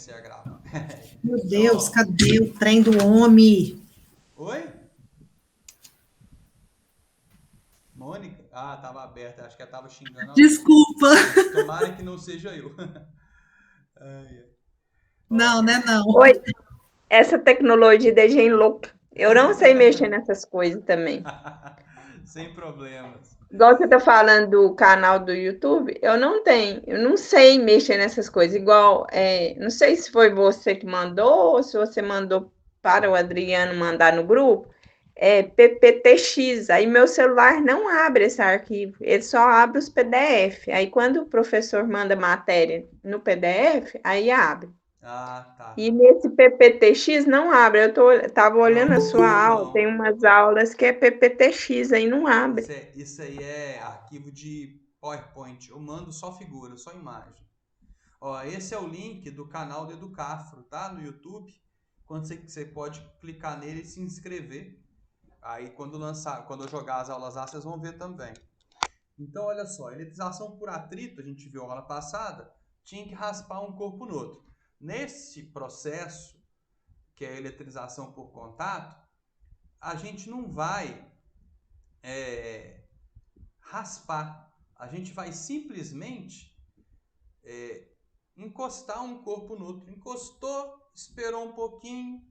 comecei a gravar. Meu Então, Deus, ó. cadê o trem do homem? Oi? Mônica? Ah, tava aberta. Acho que ela tava xingando alguém. Desculpa. Tomara que não seja eu. Ai, ai. Não, Ó. né, não. Oi, essa tecnologia de gente louca. Eu não sei mexer nessas coisas também. Sem problemas. Igual você tá falando do canal do YouTube, eu não sei mexer nessas coisas. Igual, não sei se foi você que mandou ou se você mandou para o Adriano mandar no grupo, PPTX. Aí meu celular não abre esse arquivo, ele só abre os PDF. Aí quando o professor manda matéria no PDF, aí abre. Ah, tá. E nesse PPTX não abre. Tava olhando a sua Não, aula, tem não. umas aulas que é PPTX, aí não abre. Isso aí é arquivo de PowerPoint. Eu mando só figura, só imagem. Ó, esse é o link do canal do Educafro, tá? No YouTube. Quando você pode clicar nele e se inscrever. Aí quando eu jogar as aulas lá, vocês vão ver também. Então, olha só, eletrização por atrito, a gente viu aula passada, tinha que raspar um corpo no outro. Nesse processo, que é a eletrização por contato, a gente não vai raspar. A gente vai simplesmente encostar um corpo no outro. Encostou, esperou um pouquinho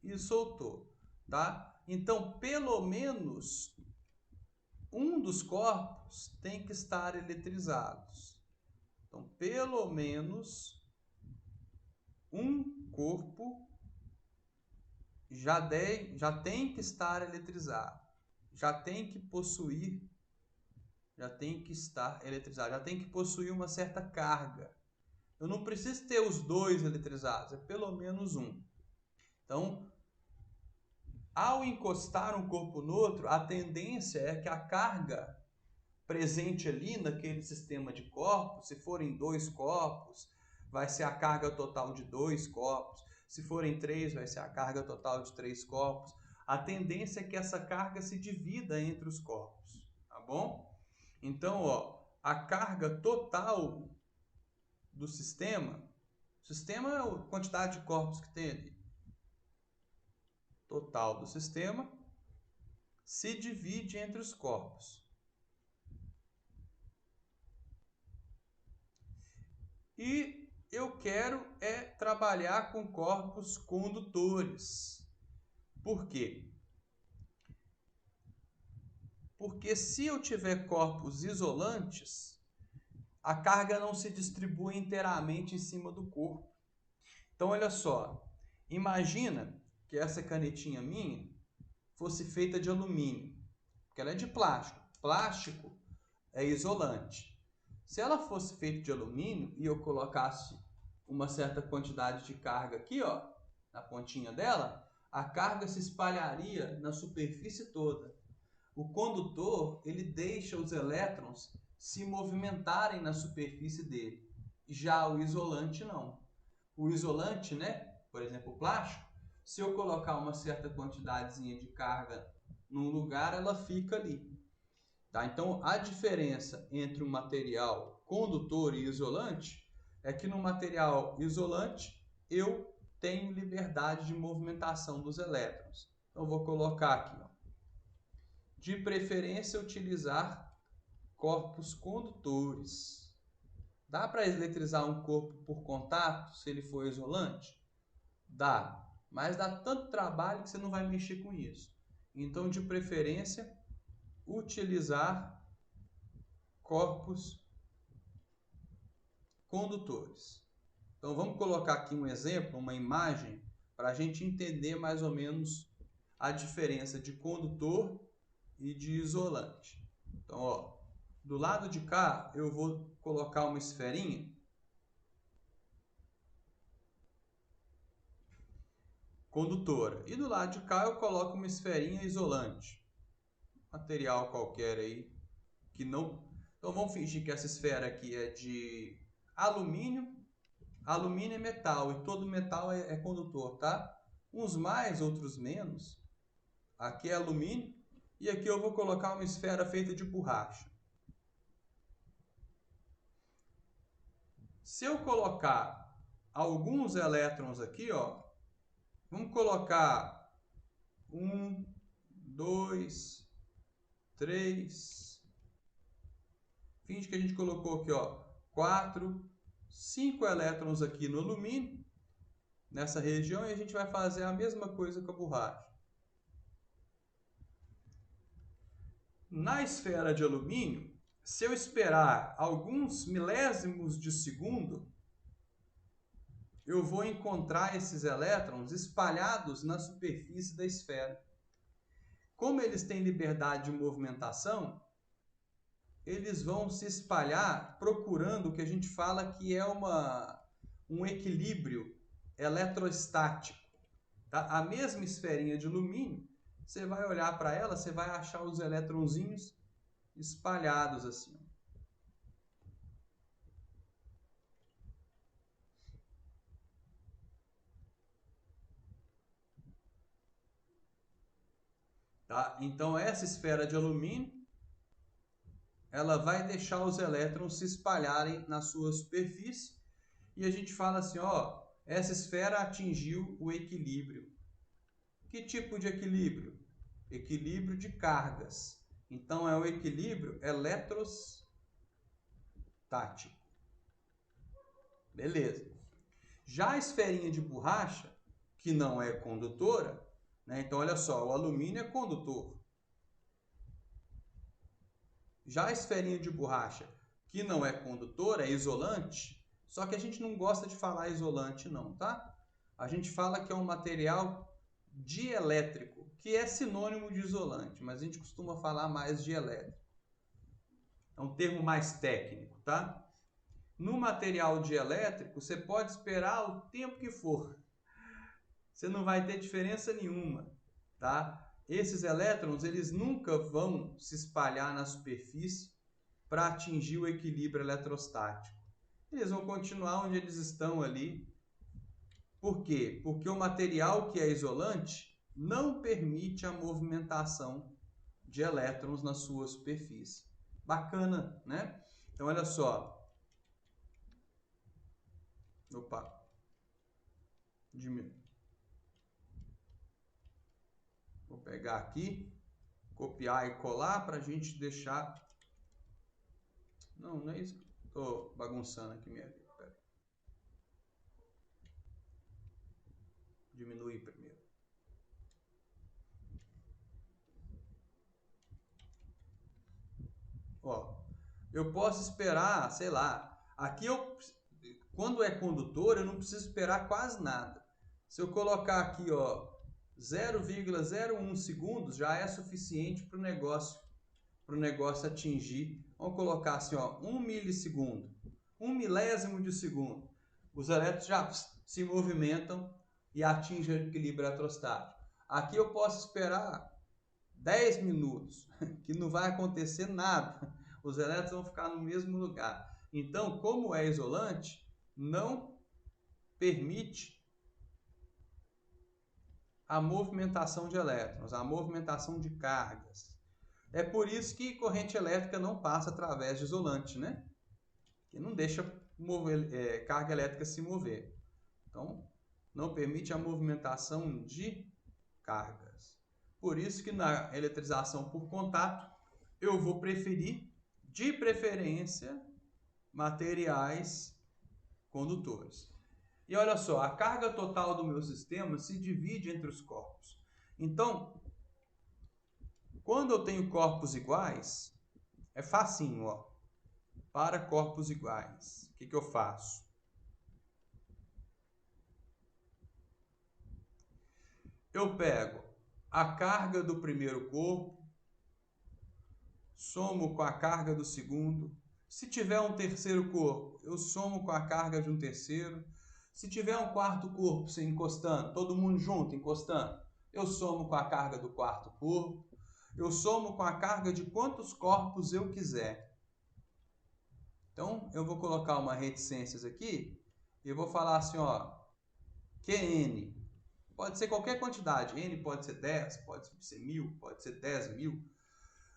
e soltou, tá? Então, pelo menos um dos corpos tem que estar eletrizados. Então, pelo menos um corpo já tem que estar eletrizado. Já tem que possuir, já tem que estar eletrizado, já tem que possuir uma certa carga. Eu não preciso ter os dois eletrizados, é pelo menos um. Então, ao encostar um corpo no outro, a tendência é que a carga presente ali naquele sistema de corpos, se forem dois corpos, vai ser a carga total de dois corpos. Se forem três, vai ser a carga total de três corpos. A tendência é que essa carga se divida entre os corpos, tá bom? Então, ó, a carga total do sistema, o sistema é a quantidade de corpos que tem ali. Total do sistema se divide entre os corpos. E eu quero trabalhar com corpos condutores. Por quê? Porque se eu tiver corpos isolantes, a carga não se distribui inteiramente em cima do corpo. Então, olha só. Imagina que essa canetinha minha fosse feita de alumínio, porque ela é de plástico. Plástico é isolante. Se ela fosse feita de alumínio e eu colocasse uma certa quantidade de carga aqui, ó, na pontinha dela, a carga se espalharia na superfície toda. O condutor, ele deixa os elétrons se movimentarem na superfície dele. Já o isolante não. O isolante, né, por exemplo, o plástico, se eu colocar uma certa quantidadezinha de carga num lugar, ela fica ali. Tá? Então, a diferença entre um material condutor e isolante é que no material isolante eu tenho liberdade de movimentação dos elétrons. Então, eu vou colocar aqui, ó, de preferência utilizar corpos condutores. Dá para eletrizar um corpo por contato se ele for isolante? Dá, mas dá tanto trabalho que você não vai mexer com isso. Então, de preferência, utilizar corpos condutores. Então vamos colocar aqui um exemplo, uma imagem, para a gente entender mais ou menos a diferença de condutor e de isolante. Então, ó, do lado de cá eu vou colocar uma esferinha condutora e do lado de cá eu coloco uma esferinha isolante. Material qualquer aí que não... Então vamos fingir que essa esfera aqui é de alumínio. Alumínio é metal e todo metal é condutor, tá? Uns mais, outros menos. Aqui é alumínio e aqui eu vou colocar uma esfera feita de borracha. Se eu colocar alguns elétrons aqui, ó. Vamos colocar 1, 2, 3. Finge que a gente colocou aqui, ó, 4, 5 elétrons aqui no alumínio, nessa região, e a gente vai fazer a mesma coisa com a borracha. Na esfera de alumínio, se eu esperar alguns milésimos de segundo, eu vou encontrar esses elétrons espalhados na superfície da esfera. Como eles têm liberdade de movimentação, eles vão se espalhar procurando o que a gente fala que é um equilíbrio eletrostático. Tá? A mesma esferinha de alumínio, você vai olhar para ela, você vai achar os eletronzinhos espalhados assim. Tá? Então, essa esfera de alumínio, ela vai deixar os elétrons se espalharem na sua superfície. E a gente fala assim, ó, essa esfera atingiu o equilíbrio. Que tipo de equilíbrio? Equilíbrio de cargas. Então, é o equilíbrio eletrostático. Beleza. Já a esferinha de borracha, que não é condutora, né? Então, olha só, o alumínio é condutor. Já a esferinha de borracha, que não é condutora, é isolante, só que a gente não gosta de falar isolante não, tá? A gente fala que é um material dielétrico, que é sinônimo de isolante, mas a gente costuma falar mais dielétrico. É um termo mais técnico, tá? No material dielétrico, você pode esperar o tempo que for. Você não vai ter diferença nenhuma, tá? Esses elétrons, eles nunca vão se espalhar na superfície para atingir o equilíbrio eletrostático. Eles vão continuar onde eles estão ali. Por quê? Porque o material que é isolante não permite a movimentação de elétrons na sua superfície. Bacana, né? Então, olha só. Opa. Diminui. Vou pegar aqui, copiar e colar para a gente deixar... Não é isso. Estou bagunçando aqui minha vida. Pera. Diminuir primeiro. Ó, eu posso esperar, sei lá. Aqui quando é condutor, eu não preciso esperar quase nada. Se eu colocar aqui, ó, 0,01 segundos, já é suficiente para o negócio atingir. Vamos colocar assim, ó, 1 milissegundo, 1 milésimo de segundo. Os elétrons já se movimentam e atingem o equilíbrio eletrostático. Aqui eu posso esperar 10 minutos, que não vai acontecer nada. Os elétrons vão ficar no mesmo lugar. Então, como é isolante, não permite a movimentação de elétrons, a movimentação de cargas. É por isso que corrente elétrica não passa através de isolante, né? Que não deixa carga elétrica se mover. Então, não permite a movimentação de cargas. Por isso que na eletrização por contato, eu vou preferir, de preferência, materiais condutores. E olha só, a carga total do meu sistema se divide entre os corpos. Então, quando eu tenho corpos iguais, é facinho, ó. Para corpos iguais, o que eu faço? Eu pego a carga do primeiro corpo, somo com a carga do segundo. Se tiver um terceiro corpo, eu somo com a carga de um terceiro. Se tiver um quarto corpo se encostando, todo mundo junto encostando, eu somo com a carga do quarto corpo. Eu somo com a carga de quantos corpos eu quiser. Então, eu vou colocar uma reticências aqui e eu vou falar assim, ó, QN. Pode ser qualquer quantidade. N pode ser 10, pode ser 1000, pode ser 10.000.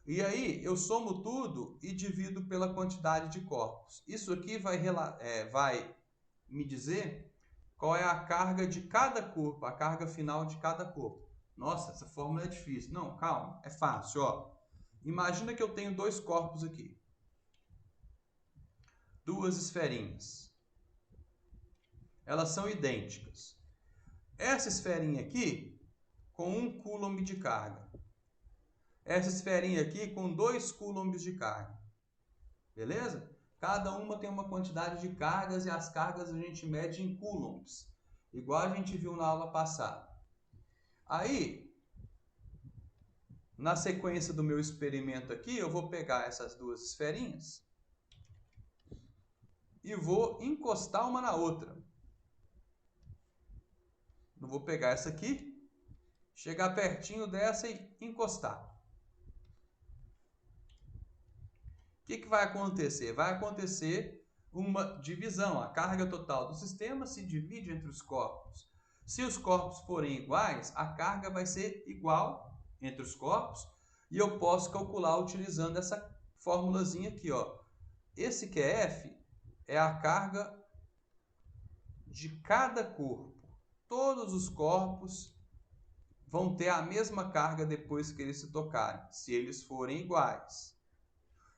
E aí, eu somo tudo e divido pela quantidade de corpos. Isso aqui vai me dizer qual é a carga de cada corpo, a carga final de cada corpo. Nossa, essa fórmula é difícil. Não, calma, é fácil, ó. Imagina que eu tenho dois corpos aqui. Duas esferinhas. Elas são idênticas. Essa esferinha aqui com 1 coulomb de carga. Essa esferinha aqui com 2 coulombs de carga. Beleza? Cada uma tem uma quantidade de cargas e as cargas a gente mede em coulombs. Igual a gente viu na aula passada. Aí, na sequência do meu experimento aqui, eu vou pegar essas duas esferinhas e vou encostar uma na outra. Eu vou pegar essa aqui, chegar pertinho dessa e encostar. O que vai acontecer? Vai acontecer uma divisão. A carga total do sistema se divide entre os corpos. Se os corpos forem iguais, a carga vai ser igual entre os corpos e eu posso calcular utilizando essa formulazinha aqui, ó. Esse QF é a carga de cada corpo. Todos os corpos vão ter a mesma carga depois que eles se tocarem, se eles forem iguais.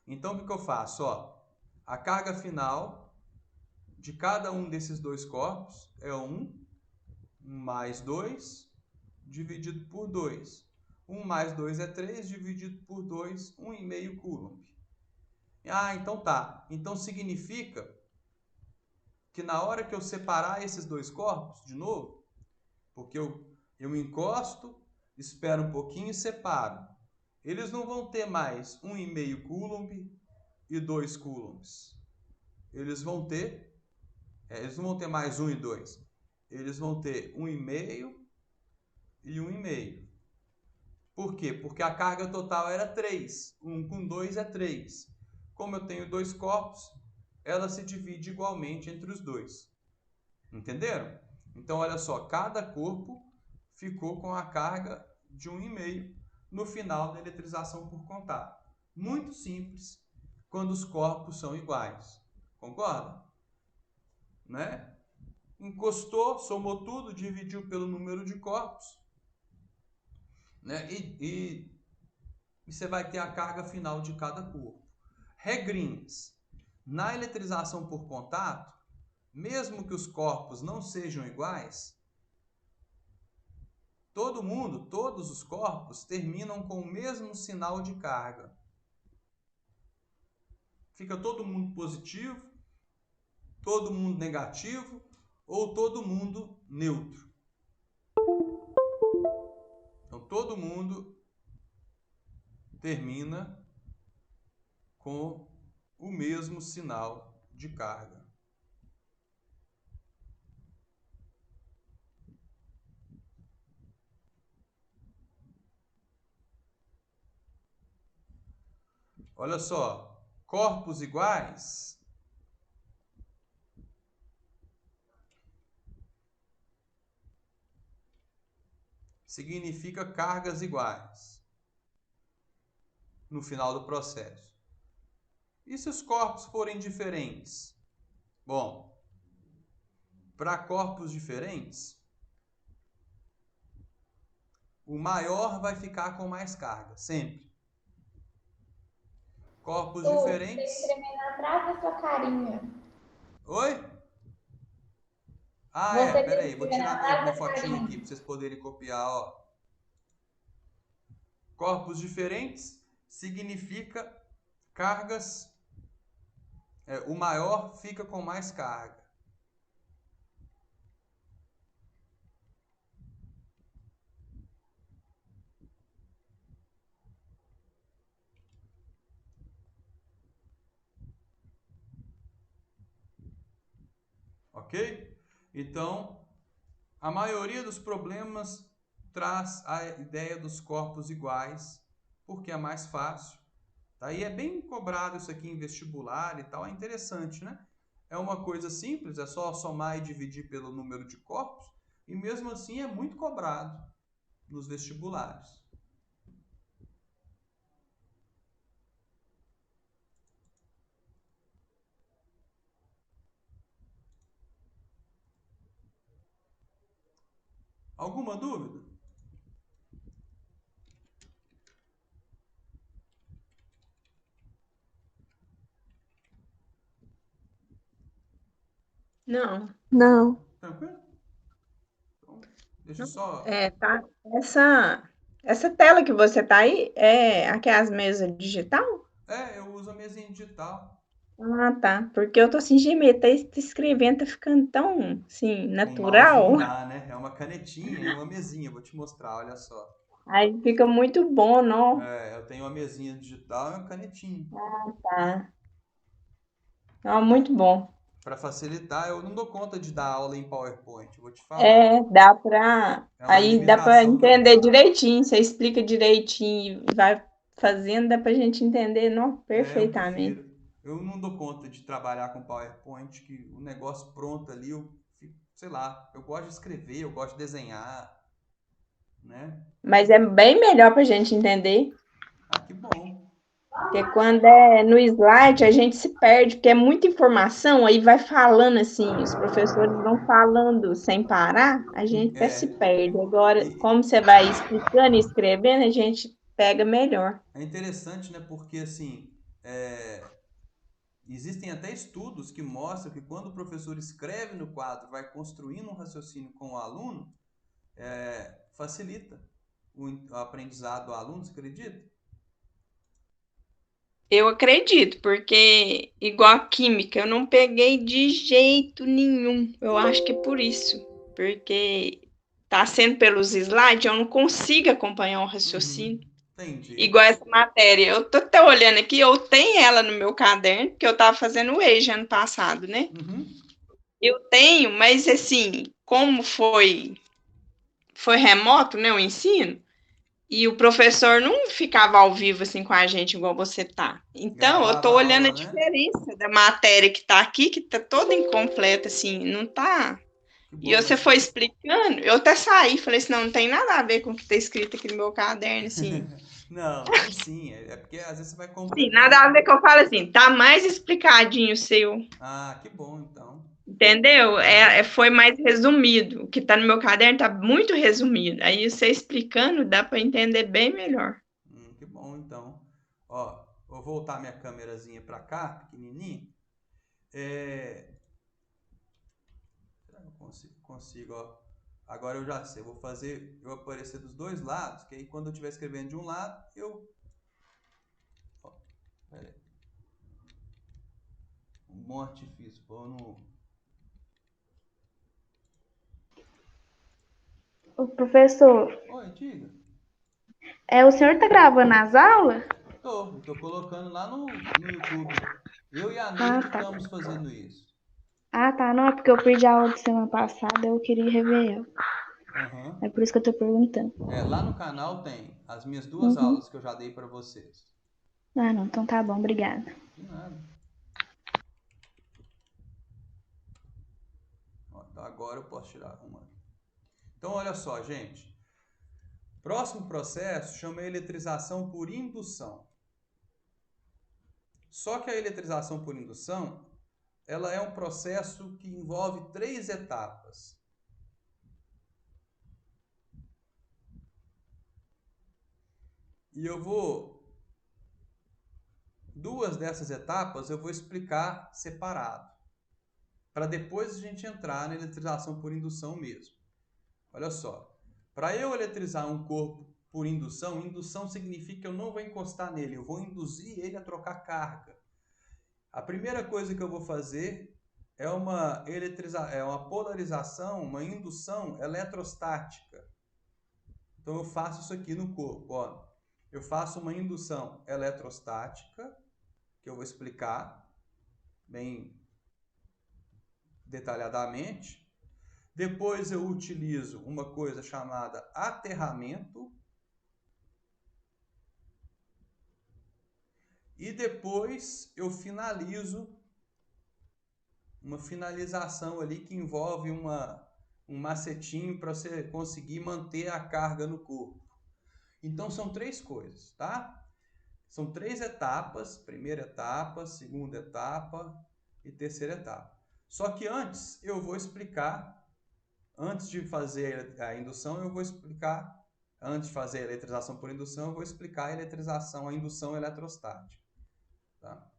Então, o que eu faço? Ó, a carga final de cada um desses dois corpos é 1 mais 2 dividido por 2. 1 mais 2 é 3 dividido por 2, 1,5 coulomb. Ah, então tá. Então significa que na hora que eu separar esses dois corpos, de novo, porque eu encosto, espero um pouquinho e separo. Eles não vão ter mais 1,5 coulomb e 2 coulombs. Eles não vão ter mais 1 e 2. Eles vão ter 1,5 e 1,5. Por quê? Porque a carga total era 3. 1 com 2 é 3. Como eu tenho dois corpos, ela se divide igualmente entre os dois. Entenderam? Então, olha só, cada corpo ficou com a carga de 1,5 no final da eletrização por contato. Muito simples quando os corpos são iguais. Concorda? Né? Encostou, somou tudo, dividiu pelo número de corpos, né? E você vai ter a carga final de cada corpo. Regrinhas. Na eletrização por contato, mesmo que os corpos não sejam iguais, todos os corpos terminam com o mesmo sinal de carga. Fica todo mundo positivo, todo mundo negativo ou todo mundo neutro. Então, todo mundo termina com o mesmo sinal de carga. Olha só, corpos iguais significa cargas iguais no final do processo. E se os corpos forem diferentes? Bom, para corpos diferentes, o maior vai ficar com mais carga, sempre. Corpos diferentes. Você escrevendo atrás da sua carinha. Oi? Ah, Você peraí, vou tirar atrás uma da fotinha carinha. aqui para vocês poderem copiar, ó. Corpos diferentes significa cargas. O maior fica com mais carga. Ok? Então, a maioria dos problemas traz a ideia dos corpos iguais, porque é mais fácil. Daí é bem cobrado isso aqui em vestibular e tal, é interessante, né? É uma coisa simples, é só somar e dividir pelo número de corpos, e mesmo assim é muito cobrado nos vestibulares. Alguma dúvida? Não. Não. Tranquilo? Então, deixa eu Não. só... Tá. Essa tela que você tá aí é aqui é as mesas digital? Eu uso a mesinha digital. Ah, tá. Porque eu tô assim, Gmail, tá escrevendo, tá ficando tão, assim, Com o mouse natural. não dá, né? É uma canetinha e uma mesinha. Vou te mostrar, olha só. Aí fica muito bom, não? Eu tenho uma mesinha digital e uma canetinha. Tá. Não, muito bom. Para facilitar, eu não dou conta de dar aula em PowerPoint, eu vou te falar. Dá pra. É uma Aí dá pra limitação que eu entender tenho. direitinho. Você explica direitinho e vai fazendo, dá pra gente entender, não? Eu Perfeitamente. prefiro. Eu não dou conta de trabalhar com PowerPoint, que o negócio pronto ali, eu fico, sei lá, eu gosto de escrever, eu gosto de desenhar, né? Mas é bem melhor pra gente entender. Ah, que bom. Porque quando é no slide, a gente se perde, porque é muita informação, aí vai falando assim, os professores vão falando sem parar, a gente até se É, perde. Agora, e como você vai explicando e escrevendo, a gente pega melhor. é interessante, né? Porque assim, é, existem até estudos que mostram que quando o professor escreve no quadro, vai construindo um raciocínio com o aluno, facilita o aprendizado do aluno, você acredita? Eu acredito, porque igual a química, eu não peguei de jeito nenhum. Eu acho que é por isso. Porque tá sendo pelos slides, eu não consigo acompanhar o raciocínio. Uhum, entendi. Igual essa matéria. Eu tô até olhando aqui, eu tenho ela no meu caderno, que eu tava fazendo o EJA ano passado, né? Uhum. Eu tenho, mas assim, como foi remoto, né, o ensino, e o professor não ficava ao vivo assim com a gente igual você tá. Então, eu Gravava tô a olhando a aula, né? diferença da matéria que tá aqui, que tá toda incompleta assim, não tá. Que E bom, você mas foi explicando, eu até saí, falei assim, não tem nada a ver com o que tá escrito aqui no meu caderno, assim. não, tem sim. É porque às vezes você vai Sim, nada a completando. ver que eu falo assim, tá mais explicadinho o seu. Ah, que bom então. Entendeu? Aham. Foi mais resumido. O que está no meu caderno está muito resumido. Aí você explicando dá para entender bem melhor. Que bom então. Ó, vou voltar minha câmerazinha pra cá, pequenininha. É, será que eu consigo, ó. Agora eu já sei, eu vou fazer eu aparecer dos dois lados, que aí quando eu estiver escrevendo de um lado, eu. Ó, pera aí. Um bom artifício, vou no. Ô, professor, Oi, diga. o senhor está gravando as aulas? Tô colocando lá no YouTube. Eu e a Ah, Neide tá. estamos fazendo isso. Ah, tá. Não, é porque eu perdi a aula de semana passada, eu queria rever ela. Aham. É por isso que eu tô perguntando. Lá no canal tem as minhas duas Uhum. aulas que eu já dei para vocês. Ah, não. Então tá bom, obrigada. De nada. Ó, então agora eu posso tirar uma. Então, olha só, gente. Próximo processo chama eletrização por indução. Só que a eletrização por indução, ela é um processo que envolve 3 etapas. E duas dessas etapas eu vou explicar separado, para depois a gente entrar na eletrização por indução mesmo. Olha só, para eu eletrizar um corpo por indução, indução significa que eu não vou encostar nele, eu vou induzir ele a trocar carga. A primeira coisa que eu vou fazer é uma polarização, uma indução eletrostática. Então eu faço isso aqui no corpo, ó. Eu faço uma indução eletrostática, que eu vou explicar bem detalhadamente. Depois eu utilizo uma coisa chamada aterramento. E depois eu finalizo uma finalização ali que envolve um macetinho para você conseguir manter a carga no corpo. Então são 3 coisas, tá? São 3 etapas, primeira etapa, segunda etapa e terceira etapa. Só que antes eu vou explicar, Antes de fazer a indução, eu vou explicar, antes de fazer a eletrização por indução, eu vou explicar a eletrização, a indução eletrostática. Tá?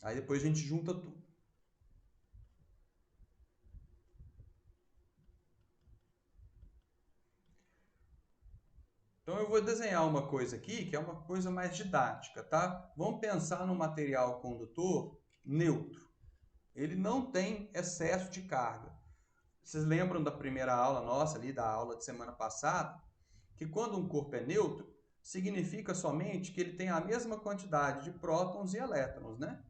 Aí depois a gente junta tudo. Então eu vou desenhar uma coisa aqui que é uma coisa mais didática, tá? Vamos pensar no material condutor neutro. Ele não tem excesso de carga. Vocês lembram da primeira aula nossa ali, da aula de semana passada, que quando um corpo é neutro, significa somente que ele tem a mesma quantidade de prótons e elétrons, né?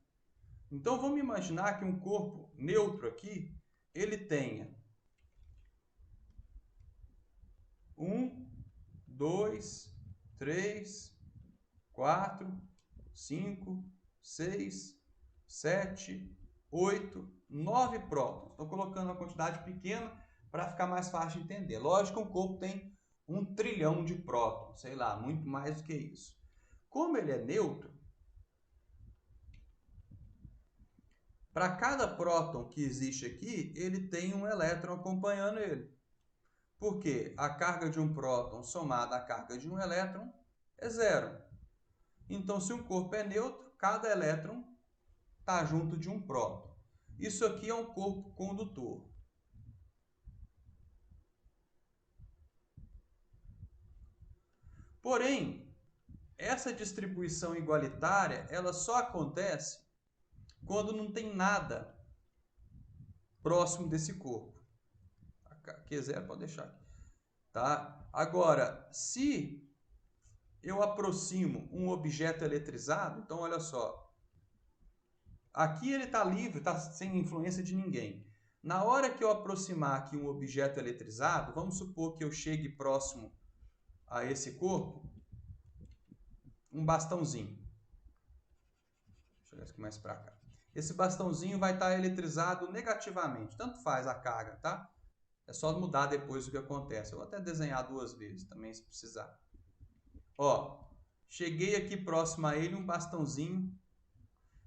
Então vamos imaginar que um corpo neutro aqui, ele tenha 1, 2, 3, 4, 5, 6, 7, 8, 9 prótons. Estou colocando uma quantidade pequena para ficar mais fácil de entender. Lógico que um corpo tem 1 trilhão de prótons, sei lá, muito mais do que isso. Como ele é neutro, para cada próton que existe aqui, ele tem um elétron acompanhando ele. Porque a carga de um próton somada à carga de um elétron é zero. Então, se um corpo é neutro, cada elétron está junto de um próton. Isso aqui é um corpo condutor. Porém, essa distribuição igualitária, ela só acontece quando não tem nada próximo desse corpo. Quiser, pode deixar aqui. Tá? Agora, se eu aproximo um objeto eletrizado, então olha só, aqui ele está livre, está sem influência de ninguém. Na hora que eu aproximar aqui um objeto eletrizado, vamos supor que eu chegue próximo a esse corpo, um bastãozinho. Deixa eu ver aqui mais para cá. Esse bastãozinho vai estar eletrizado negativamente, tanto faz a carga, tá? É só mudar depois o que acontece. Eu vou até desenhar 2 vezes também, se precisar. Ó, cheguei aqui próximo a ele, um bastãozinho.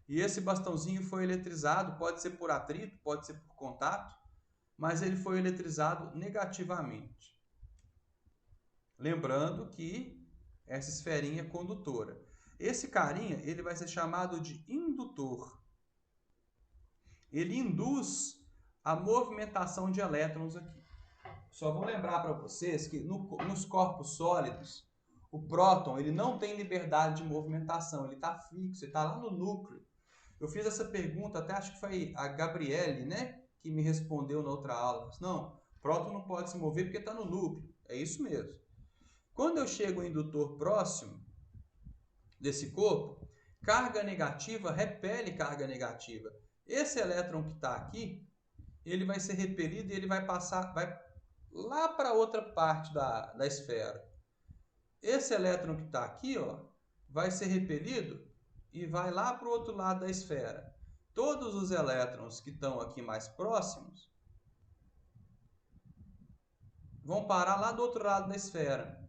E esse bastãozinho foi eletrizado, pode ser por atrito, pode ser por contato, mas ele foi eletrizado negativamente. Lembrando que essa esferinha é condutora. Esse carinha, ele vai ser chamado de indutor. Ele induz a movimentação de elétrons aqui. Só vou lembrar para vocês que nos corpos sólidos, o próton ele não tem liberdade de movimentação, ele está fixo, ele está lá no núcleo. Eu fiz essa pergunta, até acho que foi a Gabriele, né, que me respondeu na outra aula. Não, próton não pode se mover porque está no núcleo. É isso mesmo. Quando eu chego ao indutor próximo desse corpo, carga negativa repele carga negativa. Esse elétron que está aqui, ele vai ser repelido e ele vai passar, vai lá para outra parte da esfera. Esse elétron que está aqui, ó, vai ser repelido e vai lá para o outro lado da esfera. Todos os elétrons que estão aqui mais próximos vão parar lá do outro lado da esfera.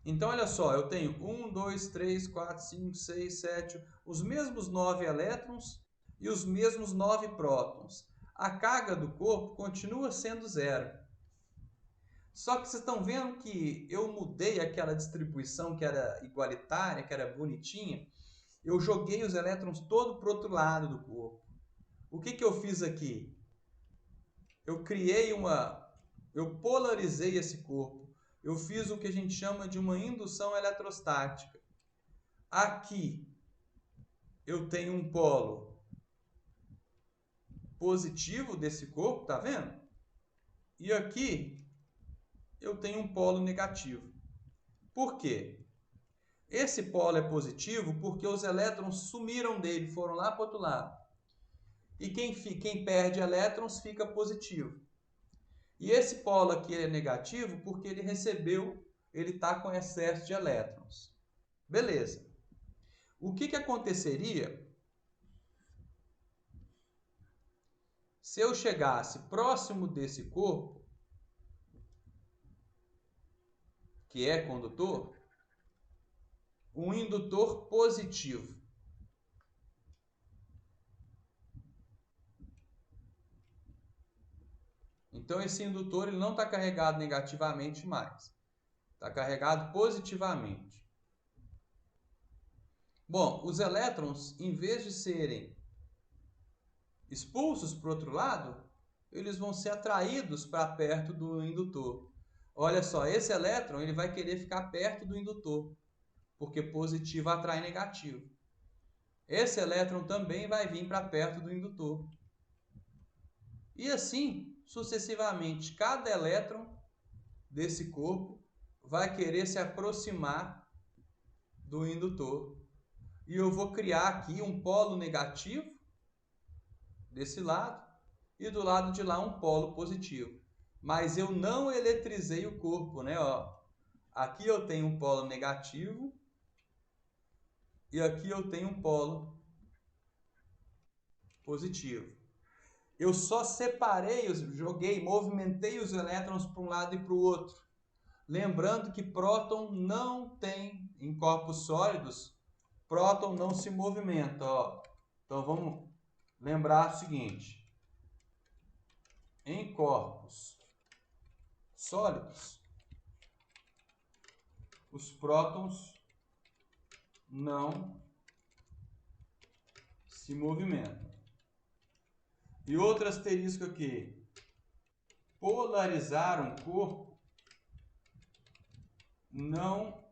Então, olha só, eu tenho 1, 2, 3, 4, 5, 6, 7, os mesmos 9 elétrons e os mesmos 9 prótons. A carga do corpo continua sendo zero. Só que vocês estão vendo que eu mudei aquela distribuição que era igualitária, que era bonitinha. Eu joguei os elétrons todo para o outro lado do corpo. O que eu fiz aqui? Eu polarizei esse corpo. Eu fiz o que a gente chama de uma indução eletrostática. Aqui eu tenho um polo positivo desse corpo, tá vendo? E aqui eu tenho um polo negativo. Por quê? Esse polo é positivo porque os elétrons sumiram dele, foram lá para o outro lado. E quem perde elétrons fica positivo. E esse polo aqui é negativo porque ele está com excesso de elétrons. Beleza. O que aconteceria se eu chegasse próximo desse corpo, que é condutor, um indutor positivo. Então, esse indutor ele não está carregado negativamente mais. Está carregado positivamente. Bom, os elétrons, em vez de serem expulsos para o outro lado, eles vão ser atraídos para perto do indutor. Olha só, esse elétron ele vai querer ficar perto do indutor, porque positivo atrai negativo. Esse elétron também vai vir para perto do indutor. E assim, sucessivamente, cada elétron desse corpo vai querer se aproximar do indutor. E eu vou criar aqui um polo negativo desse lado e do lado de lá um polo positivo. Mas eu não eletrizei o corpo, né? Ó, aqui eu tenho um polo negativo e aqui eu tenho um polo positivo. Eu só separei, joguei, movimentei os elétrons para um lado e para o outro. Lembrando que próton não tem, em corpos sólidos, próton não se movimenta. Ó. Então vamos lembrar o seguinte. Em corpos sólidos, os prótons não se movimentam. E outro asterisco aqui. Polarizar um corpo não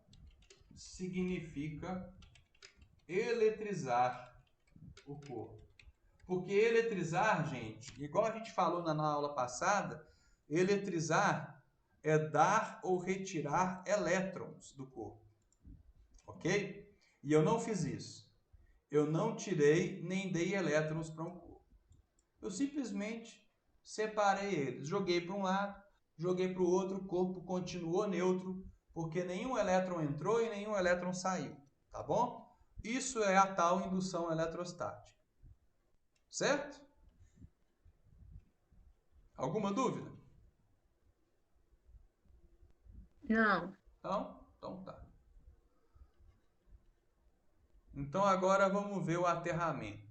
significa eletrizar o corpo. Porque eletrizar, gente, igual a gente falou na aula passada, eletrizar é dar ou retirar elétrons do corpo. Ok? E eu não fiz isso. Eu não tirei nem dei elétrons para um corpo. Eu simplesmente separei eles. Joguei para um lado, joguei para o outro, o corpo continuou neutro, porque nenhum elétron entrou e nenhum elétron saiu. Tá bom? Isso é a tal indução eletrostática. Certo? Alguma dúvida? Não. Então tá. Então agora vamos ver o aterramento.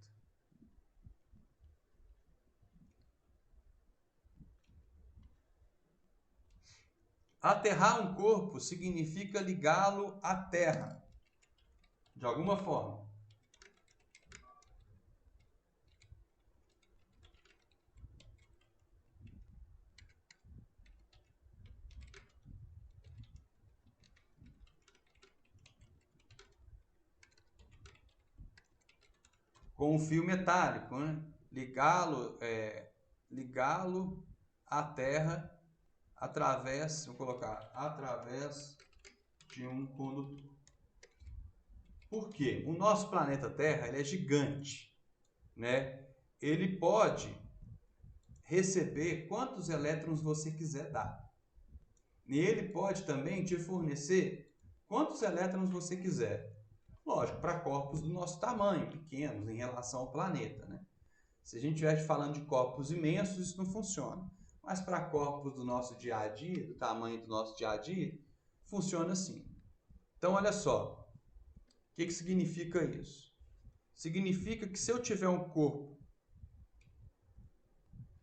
Aterrar um corpo significa ligá-lo à terra, de alguma forma. Com um fio metálico, né? Ligá-lo à terra através, vou colocar, através de um condutor. Por quê? O nosso planeta Terra ele é gigante, né? Ele pode receber quantos elétrons você quiser dar. E ele pode também te fornecer quantos elétrons você quiser. Lógico, para corpos do nosso tamanho, pequenos em relação ao planeta, né? Se a gente estiver falando de corpos imensos, isso não funciona. Mas para corpos do nosso dia a dia, do tamanho do nosso dia a dia, funciona assim. Então, olha só. O que significa isso? Significa que se eu tiver um corpo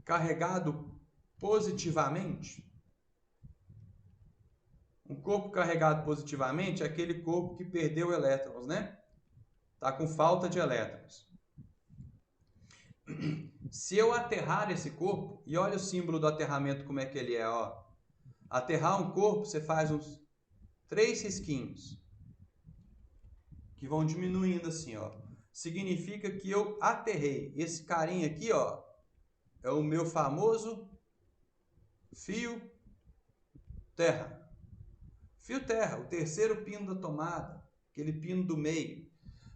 carregado positivamente, um corpo carregado positivamente é aquele corpo que perdeu elétrons, né? Está com falta de elétrons. Se eu aterrar esse corpo, e olha o símbolo do aterramento como é que ele é, ó. Aterrar um corpo, você faz uns 3 risquinhos, que vão diminuindo assim, ó. Significa que eu aterrei. Esse carinha aqui, ó, é o meu famoso fio terra. Fio terra, o terceiro pino da tomada, aquele pino do meio.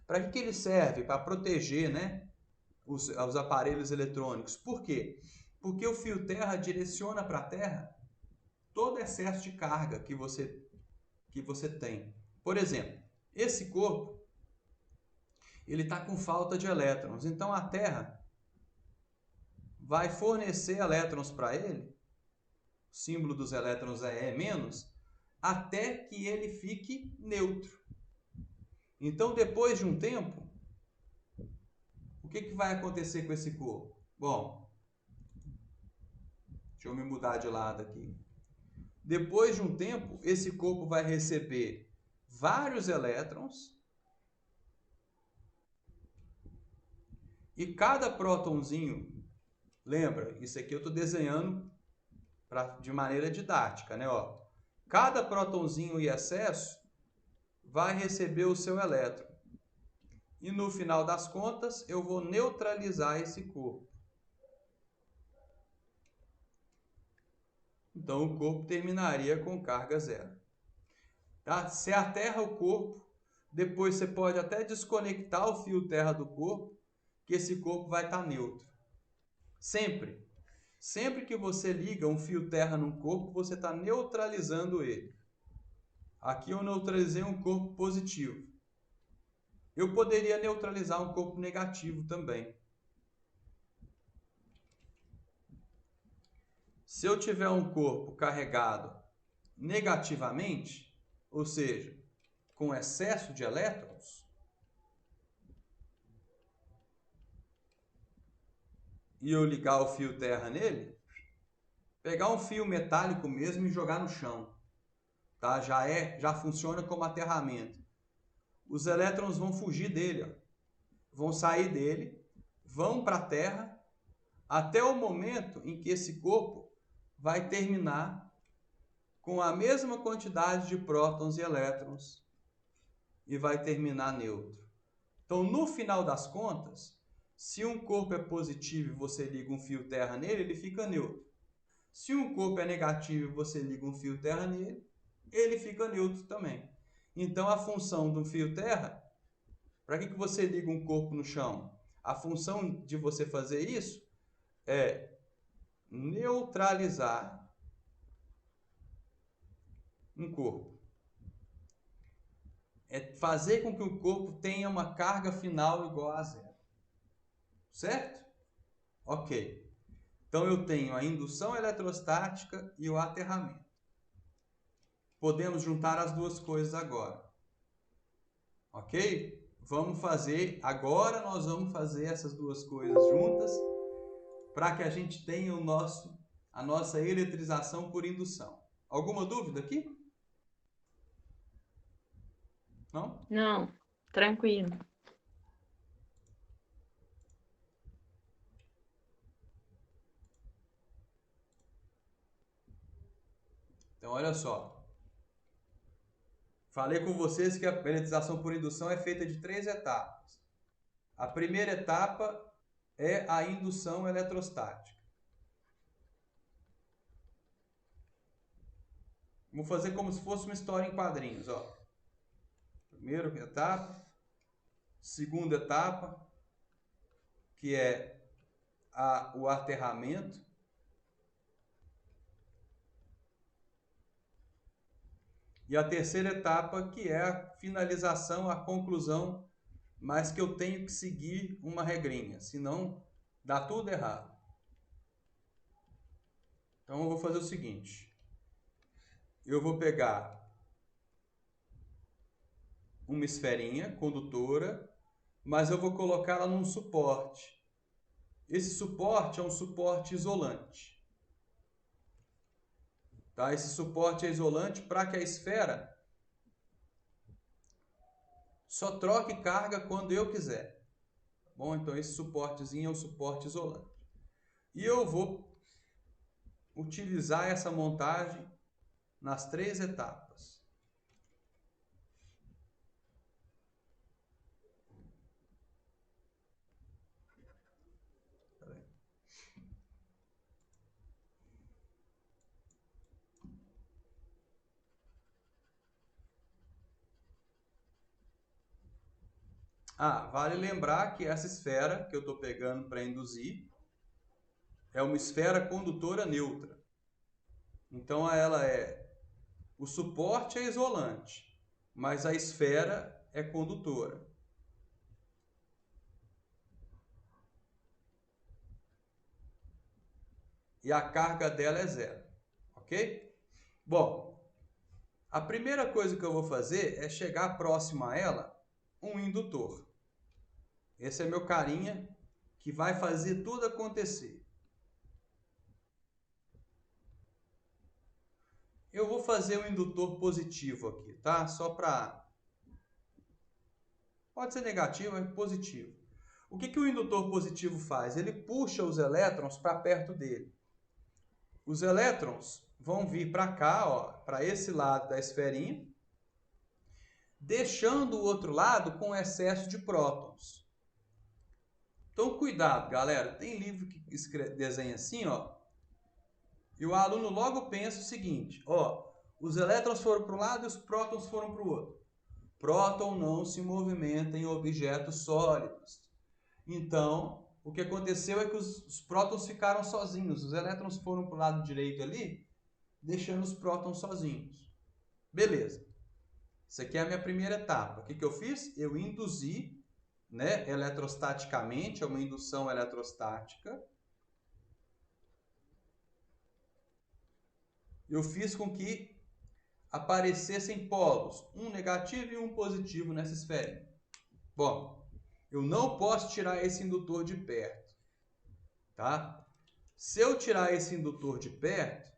Para que ele serve? Para proteger, né, os aparelhos eletrônicos. Por quê? Porque o fio terra direciona para a terra todo excesso de carga que você tem. Por exemplo, esse corpo ele está com falta de elétrons. Então a Terra vai fornecer elétrons para ele, o símbolo dos elétrons é E-, até que ele fique neutro. Então, depois de um tempo, o que vai acontecer com esse corpo? Bom, deixa eu me mudar de lado aqui. Depois de um tempo, esse corpo vai receber vários elétrons e cada prótonzinho, lembra, isso aqui eu estou desenhando de maneira didática, né? Ó, cada prótonzinho em excesso vai receber o seu elétron. E no final das contas, eu vou neutralizar esse corpo. Então, o corpo terminaria com carga zero. Tá? Se aterra o corpo, depois você pode até desconectar o fio terra do corpo, que esse corpo vai estar neutro. Sempre. Sempre que você liga um fio terra num corpo, você está neutralizando ele. Aqui eu neutralizei um corpo positivo. Eu poderia neutralizar um corpo negativo também. Se eu tiver um corpo carregado negativamente, ou seja, com excesso de elétrons, e eu ligar o fio terra nele, pegar um fio metálico mesmo e jogar no chão, tá? Já funciona como aterramento. Os elétrons vão fugir dele, ó. Vão sair dele, vão para a Terra, até o momento em que esse corpo vai terminar com a mesma quantidade de prótons e elétrons e vai terminar neutro. Então, no final das contas, se um corpo é positivo e você liga um fio terra nele, ele fica neutro. Se um corpo é negativo e você liga um fio terra nele, ele fica neutro também. Então, a função do fio terra, para que você liga um corpo no chão? A função de você fazer isso é neutralizar um corpo. É fazer com que o corpo tenha uma carga final igual a zero. Certo? Ok. Então eu tenho a indução eletrostática e o aterramento. Podemos juntar as duas coisas agora. Ok? Vamos fazer, agora nós vamos fazer essas duas coisas juntas para que a gente tenha a nossa eletrização por indução. Alguma dúvida aqui? Não? Não, tranquilo. Então, olha só. Falei com vocês que a eletrização por indução é feita de 3 etapas. A primeira etapa é a indução eletrostática. Vamos fazer como se fosse uma história em quadrinhos, ó. Primeira etapa, segunda etapa, que é o aterramento. E a terceira etapa, que é a finalização, a conclusão, mas que eu tenho que seguir uma regrinha, senão dá tudo errado. Então eu vou fazer o seguinte. Eu vou pegar uma esferinha condutora, mas eu vou colocá-la num suporte. Esse suporte é um suporte isolante. Tá? Esse suporte é isolante para que a esfera só troque carga quando eu quiser. Tá bom? Então esse suportezinho é um suporte isolante. E eu vou utilizar essa montagem nas 3 etapas. Vale lembrar que essa esfera que eu estou pegando para induzir é uma esfera condutora neutra. Então o suporte é isolante, mas a esfera é condutora. E a carga dela é zero, ok? Bom, a primeira coisa que eu vou fazer é chegar próximo a ela um indutor. Esse é meu carinha que vai fazer tudo acontecer. Eu vou fazer um indutor positivo aqui, tá? Só para... Pode ser negativo, mas positivo. O que o indutor positivo faz? Ele puxa os elétrons para perto dele. Os elétrons vão vir para cá, ó, para esse lado da esferinha, deixando o outro lado com excesso de prótons. Então, cuidado, galera. Tem livro que desenha assim, ó. E o aluno logo pensa o seguinte, ó, os elétrons foram para um lado e os prótons foram para o outro. Próton não se movimenta em objetos sólidos. Então, o que aconteceu é que os prótons ficaram sozinhos. Os elétrons foram para o lado direito ali, deixando os prótons sozinhos. Beleza. Isso aqui é a minha primeira etapa. O que eu fiz? Eu induzi, né, eletrostaticamente, é uma indução eletrostática. Eu fiz com que aparecessem polos, um negativo e um positivo nessa esfera. Bom, eu não posso tirar esse indutor de perto, tá? Se eu tirar esse indutor de perto,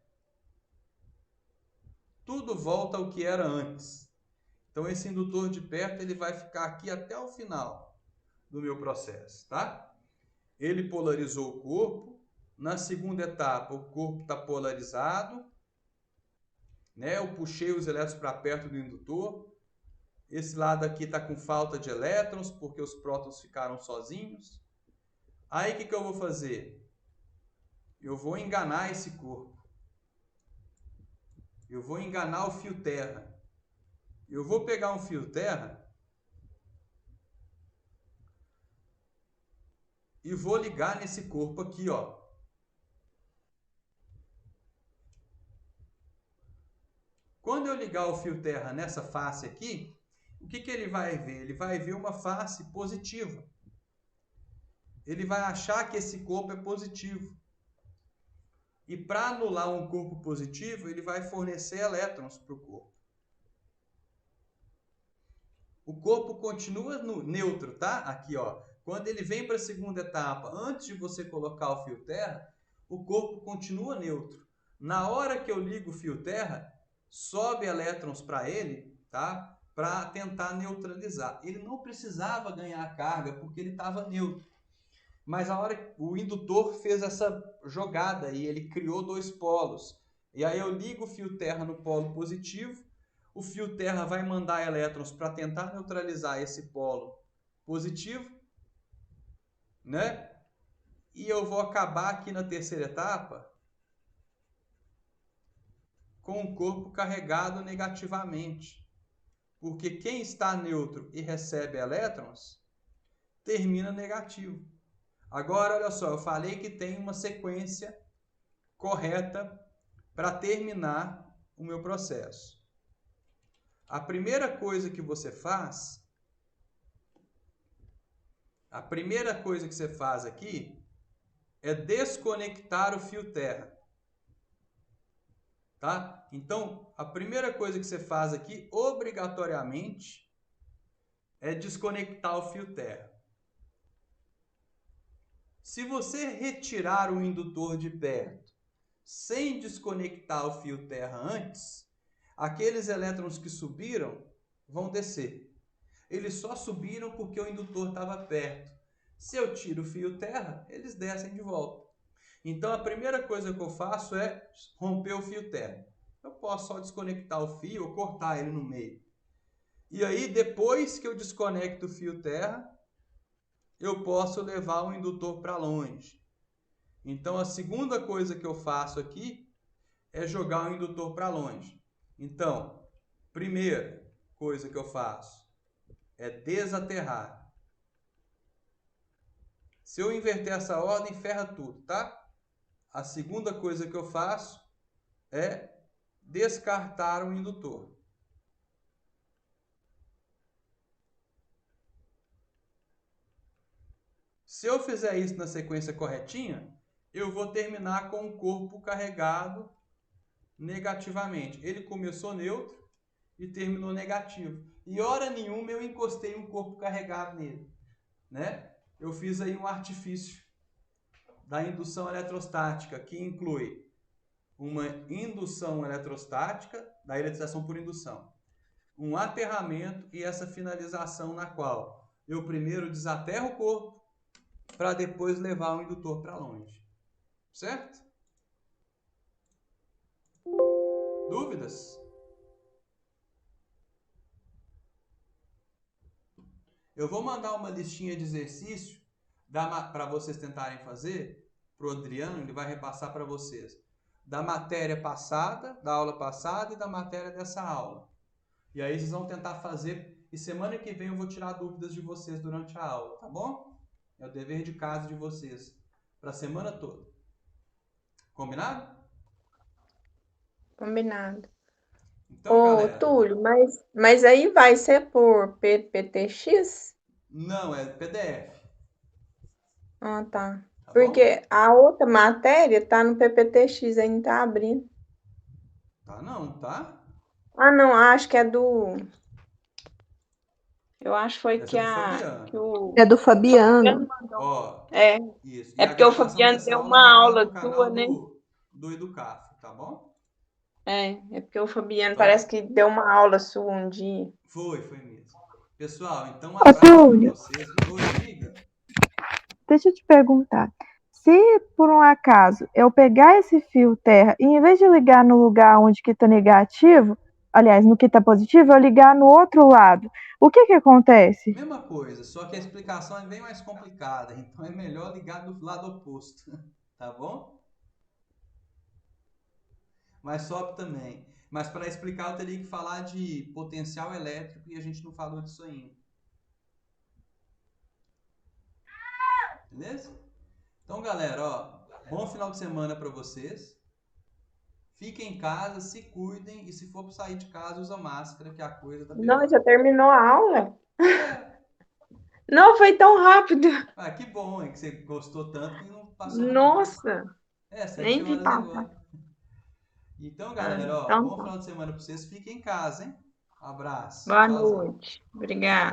tudo volta ao que era antes. Então, esse indutor de perto ele vai ficar aqui até o final do meu processo, tá? Ele polarizou o corpo. Na segunda etapa, o corpo está polarizado. Né? Eu puxei os elétrons para perto do indutor. Esse lado aqui está com falta de elétrons, porque os prótons ficaram sozinhos. Aí, o que eu vou fazer? Eu vou enganar esse corpo. Eu vou enganar o fio terra. Eu vou pegar um fio terra e vou ligar nesse corpo aqui, ó. Quando eu ligar o fio terra nessa face aqui, o que ele vai ver? Ele vai ver uma face positiva. Ele vai achar que esse corpo é positivo. E para anular um corpo positivo, ele vai fornecer elétrons para o corpo. O corpo continua neutro, tá? Aqui, ó. Quando ele vem para a segunda etapa, antes de você colocar o fio terra, o corpo continua neutro. Na hora que eu ligo o fio terra, sobe elétrons para ele, tá? Para tentar neutralizar. Ele não precisava ganhar carga porque ele estava neutro. Mas a hora que o indutor fez essa jogada e ele criou dois polos. E aí eu ligo o fio terra no polo positivo. O fio terra vai mandar elétrons para tentar neutralizar esse polo positivo, né? E eu vou acabar aqui na terceira etapa com o corpo carregado negativamente. Porque quem está neutro e recebe elétrons termina negativo. Agora, olha só, eu falei que tem uma sequência correta para terminar o meu processo. A primeira coisa que você faz aqui é desconectar o fio terra. Tá? Então, a primeira coisa que você faz aqui, obrigatoriamente, é desconectar o fio terra. Se você retirar o indutor de perto sem desconectar o fio terra antes, aqueles elétrons que subiram vão descer. Eles só subiram porque o indutor estava perto. Se eu tiro o fio terra, eles descem de volta. Então, a primeira coisa que eu faço é romper o fio terra. Eu posso só desconectar o fio ou cortar ele no meio. E aí, depois que eu desconecto o fio terra, eu posso levar o indutor para longe. Então, a segunda coisa que eu faço aqui é jogar o indutor para longe. Então, primeira coisa que eu faço é desaterrar. Se eu inverter essa ordem, ferra tudo, tá? A segunda coisa que eu faço é descartar o indutor. Se eu fizer isso na sequência corretinha, eu vou terminar com o corpo carregado negativamente. Ele começou neutro e terminou negativo. E hora nenhuma eu encostei um corpo carregado nele, né? Eu fiz aí um artifício da indução eletrostática, que inclui uma indução eletrostática, da eletrização por indução, um aterramento e essa finalização na qual eu primeiro desaterro o corpo para depois levar o indutor para longe. Certo? Dúvidas? Eu vou mandar uma listinha de exercício para vocês tentarem fazer, para o Adriano, ele vai repassar para vocês, da matéria passada, da aula passada e da matéria dessa aula. E aí vocês vão tentar fazer, e semana que vem eu vou tirar dúvidas de vocês durante a aula, tá bom? É o dever de casa de vocês, para a semana toda. Combinado? Combinado. Então, Ô, galera... Túlio, mas aí vai ser por PPTX? Não, é PDF. Ah, tá. Tá bom? Porque a outra matéria tá no PPTX, aí não tá abrindo. Tá não, tá? Ah, não, acho que é do... Eu acho que foi Essa que, é do Fabiano. que o É do Fabiano Fabiano. mandou. Ó, É, isso. E é a porque o gravação Fabiano dessa deu aula uma vai estar aula no canal tua, né? do Educaf, tá bom? É porque o Fabiano Então, parece que deu uma aula sua um dia. foi mesmo. Pessoal, então um Ô, abraço para Túlio, vocês. Oi, diga. deixa eu te perguntar. Se por um acaso eu pegar esse fio terra e em vez de ligar no lugar onde que está negativo, aliás, no que está positivo, eu ligar no outro lado, o que acontece? Mesma coisa, só que a explicação é bem mais complicada, então é melhor ligar do lado oposto, tá bom? Mas sobe também. Mas para explicar eu teria que falar de potencial elétrico e a gente não falou disso ainda. Beleza? Então, galera, ó, bom final de semana para vocês. Fiquem em casa, se cuidem e se for para sair de casa, usa máscara, que a coisa tá Não, pior. já terminou a aula? É. Não, foi tão rápido. Ah, que bom, hein, que você gostou tanto que não passou rápido. Nossa, É, 7 nem vi horas passar. agora. Então, galera, ó, Então bom tá. final de semana para vocês. Fiquem em casa, hein? Abraço. Boa Tchauzinho. noite. Obrigada.